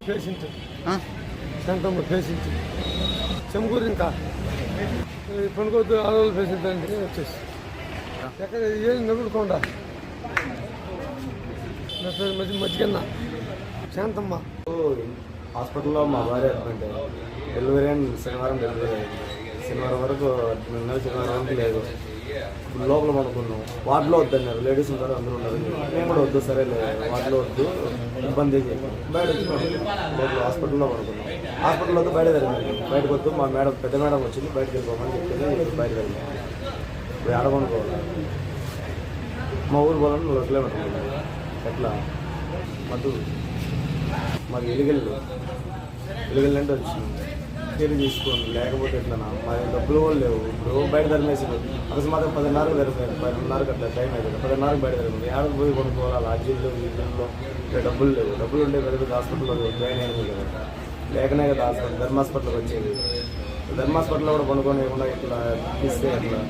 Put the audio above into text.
Patient Shantamma patient చెంగూరు ఇంకా పనుకోవద్దు ఆడవాళ్ళ patient అండి వచ్చేసి ఎక్కడ ఏం నవ్వుకోండా నా పేరు మజ్జిగన్న శాంతమ్మ. హాస్పిటల్లో మా భార్య అడ్మిట్ డెలివరీ అని శనివారం డెలివరీ అయింది. శనివారం వరకు నిన్న శనివారం వరకు లేదు. లోపల పడుకున్నాం. వార్డులో వద్దన్నారు. లేడీస్ ఉంటారు, అందరూ ఉన్నారు. మేము కూడా వద్దు, సరే లేదు వార్డులో వద్దు ఇబ్బంది బయట వచ్చి లోపల హాస్పిటల్లో పడుకున్నాం. హాస్పిటల్లో వద్దు బయట జరిగింది. బయటకు వద్దు మా మేడం పెద్ద మేడం వచ్చింది, బయటకు వెళ్ళిపోమని చెప్తే బయట జరిగింది. ఇప్పుడు ఆడపడుకోవాలి. మా ఊరు పోవాలని 2 కిలోమీటర్లు. ఎట్లా మధు మాకు ఎలిగెళ్ళు అంటే వచ్చింది. కేర్ తీసుకోండి, లేకపోతే ఎట్లా మరి డబ్బులు కూడా లేవు. ఇప్పుడు బయట ధర్మేసింది అకస్మాత్తుగా 10:30 ధరిపోయింది. 10:30 అట్లా టైం అవుతుంది. 10:30 బయట ధరిపోయింది. ఏడకు పోయి కొనుక్కోవాలి. అర్జీల్లో వీళ్ళలో డబ్బులు లేవు. డబ్బులు ఉంటే పెద్ద పెద్ద హాస్పిటల్లో జాయిన్ అయింది కదా, లేకనే కదా హాస్పిటల్ ధర్మ హాస్పిటల్కి వచ్చేది. ధర్మ హాస్పిటల్లో కూడా కొనుక్కొని ఇట్లా ఇస్తే అట్లా